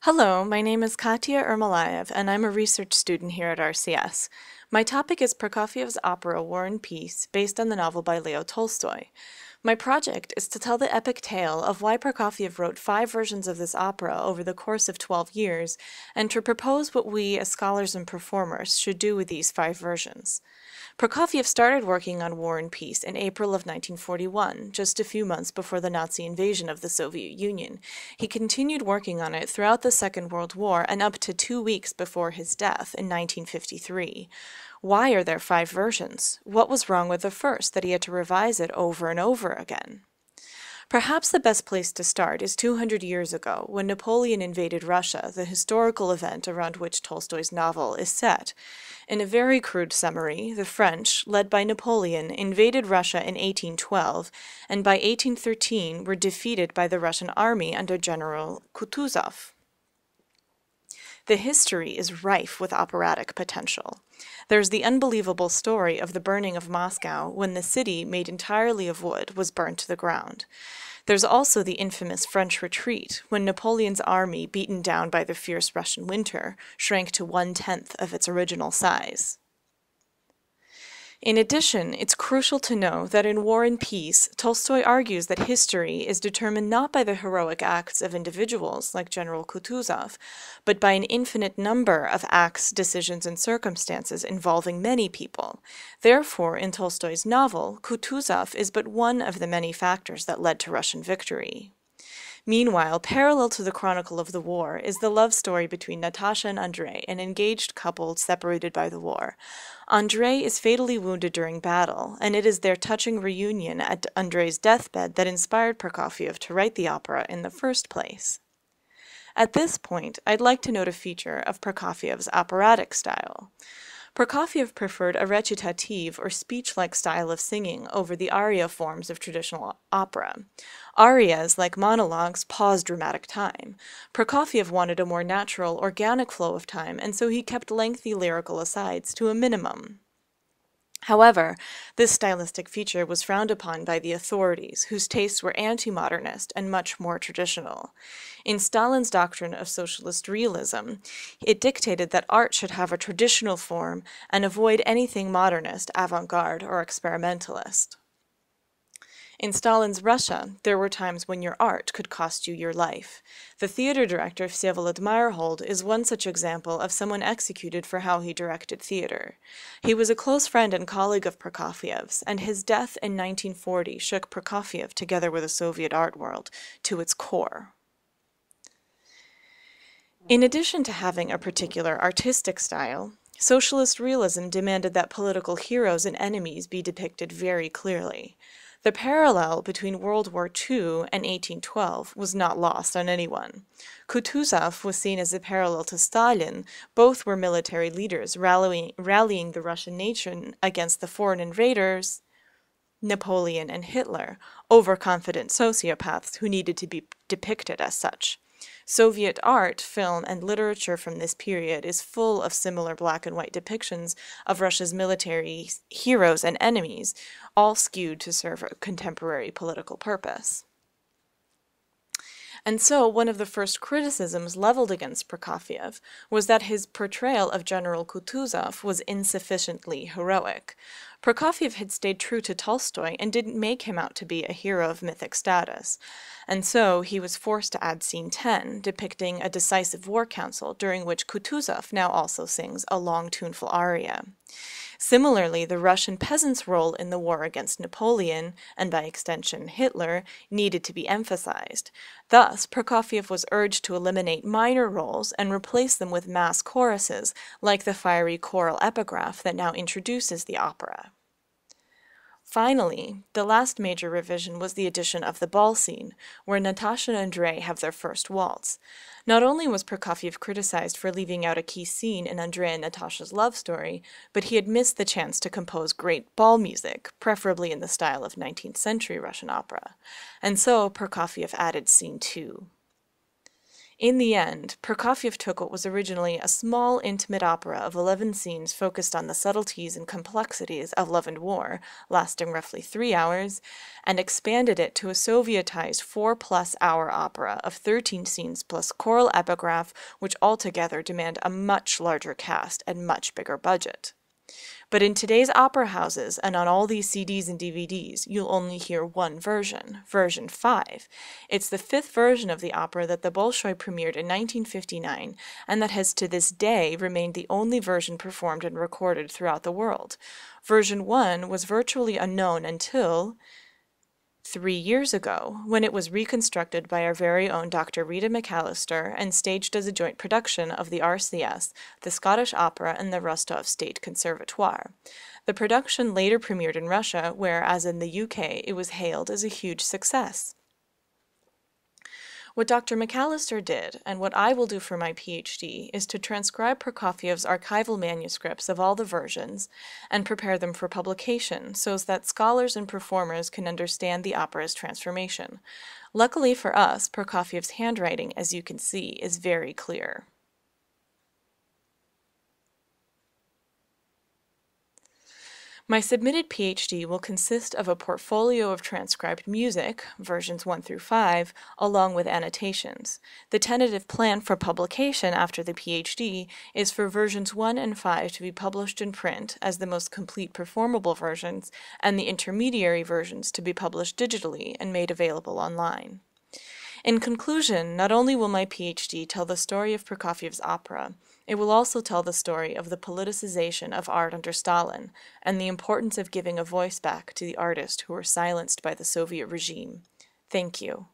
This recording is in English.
Hello, my name is Katya Ermolayev, and I'm a research student here at RCS. My topic is Prokofiev's opera War and Peace, based on the novel by Leo Tolstoy. My project is to tell the epic tale of why Prokofiev wrote 5 versions of this opera over the course of 12 years, and to propose what we, as scholars and performers, should do with these 5 versions. Prokofiev started working on War and Peace in April of 1941, just a few months before the Nazi invasion of the Soviet Union. He continued working on it throughout the Second World War and up to 2 weeks before his death in 1953. Why are there 5 versions? What was wrong with the first that he had to revise it over and over again? Perhaps the best place to start is 200 years ago, when Napoleon invaded Russia, the historical event around which Tolstoy's novel is set. In a very crude summary, the French, led by Napoleon, invaded Russia in 1812, and by 1813 were defeated by the Russian army under General Kutuzov. The history is rife with operatic potential. There's the unbelievable story of the burning of Moscow when the city, made entirely of wood, was burned to the ground. There's also the infamous French retreat, when Napoleon's army, beaten down by the fierce Russian winter, shrank to 1/10 of its original size. In addition, it's crucial to know that in War and Peace, Tolstoy argues that history is determined not by the heroic acts of individuals like General Kutuzov, but by an infinite number of acts, decisions, and circumstances involving many people. Therefore, in Tolstoy's novel, Kutuzov is but one of the many factors that led to Russian victory. Meanwhile, parallel to the chronicle of the war is the love story between Natasha and Andrei, an engaged couple separated by the war. Andrei is fatally wounded during battle, and it is their touching reunion at Andrei's deathbed that inspired Prokofiev to write the opera in the first place. At this point, I'd like to note a feature of Prokofiev's operatic style. Prokofiev preferred a recitative or speech-like style of singing over the aria forms of traditional opera. Arias, like monologues, pause dramatic time. Prokofiev wanted a more natural, organic flow of time, and so he kept lengthy lyrical asides to a minimum. However, this stylistic feature was frowned upon by the authorities, whose tastes were anti-modernist and much more traditional. In Stalin's doctrine of socialist realism, it dictated that art should have a traditional form and avoid anything modernist, avant-garde, or experimentalist. In Stalin's Russia, there were times when your art could cost you your life. The theater director Vsevolod Meyerhold is one such example of someone executed for how he directed theater. He was a close friend and colleague of Prokofiev's, and his death in 1940 shook Prokofiev, together with the Soviet art world, to its core. In addition to having a particular artistic style, socialist realism demanded that political heroes and enemies be depicted very clearly. The parallel between World War II and 1812 was not lost on anyone. Kutuzov was seen as a parallel to Stalin. Both were military leaders rallying the Russian nation against the foreign invaders, Napoleon and Hitler, overconfident sociopaths who needed to be depicted as such. Soviet art, film, and literature from this period is full of similar black and white depictions of Russia's military heroes and enemies, all skewed to serve a contemporary political purpose. And so, one of the first criticisms leveled against Prokofiev was that his portrayal of General Kutuzov was insufficiently heroic. Prokofiev had stayed true to Tolstoy and didn't make him out to be a hero of mythic status, and so he was forced to add Scene 10, depicting a decisive war council during which Kutuzov now also sings a long tuneful aria. Similarly, the Russian peasants' role in the war against Napoleon, and by extension Hitler, needed to be emphasized. Thus, Prokofiev was urged to eliminate minor roles and replace them with mass choruses, like the fiery choral epigraph that now introduces the opera. Finally, the last major revision was the addition of the ball scene, where Natasha and Andrei have their first waltz. Not only was Prokofiev criticized for leaving out a key scene in Andrei and Natasha's love story, but he had missed the chance to compose great ball music, preferably in the style of 19th century Russian opera. And so Prokofiev added Scene 2. In the end, Prokofiev took what was originally a small, intimate opera of 11 scenes focused on the subtleties and complexities of love and war, lasting roughly 3 hours, and expanded it to a Sovietized 4-plus-hour opera of 13 scenes plus choral epigraph, which altogether demand a much larger cast and much bigger budget. But in today's opera houses and on all these CDs and DVDs, you'll only hear one version, version 5. It's the 5th version of the opera that the Bolshoi premiered in 1959, and that has to this day remained the only version performed and recorded throughout the world. Version 1 was virtually unknown until 3 years ago, when it was reconstructed by our very own Dr. Rita McAllister and staged as a joint production of the RCS, the Scottish Opera, and the Rostov State Conservatoire. The production later premiered in Russia, where, as in the UK, it was hailed as a huge success. What Dr. McAllister did, and what I will do for my PhD, is to transcribe Prokofiev's archival manuscripts of all the versions and prepare them for publication so that scholars and performers can understand the opera's transformation. Luckily for us, Prokofiev's handwriting, as you can see, is very clear. My submitted PhD will consist of a portfolio of transcribed music, versions 1 through 5, along with annotations. The tentative plan for publication after the PhD is for versions 1 and 5 to be published in print as the most complete performable versions, and the intermediary versions to be published digitally and made available online. In conclusion, not only will my PhD tell the story of Prokofiev's opera, it will also tell the story of the politicization of art under Stalin and the importance of giving a voice back to the artists who were silenced by the Soviet regime. Thank you.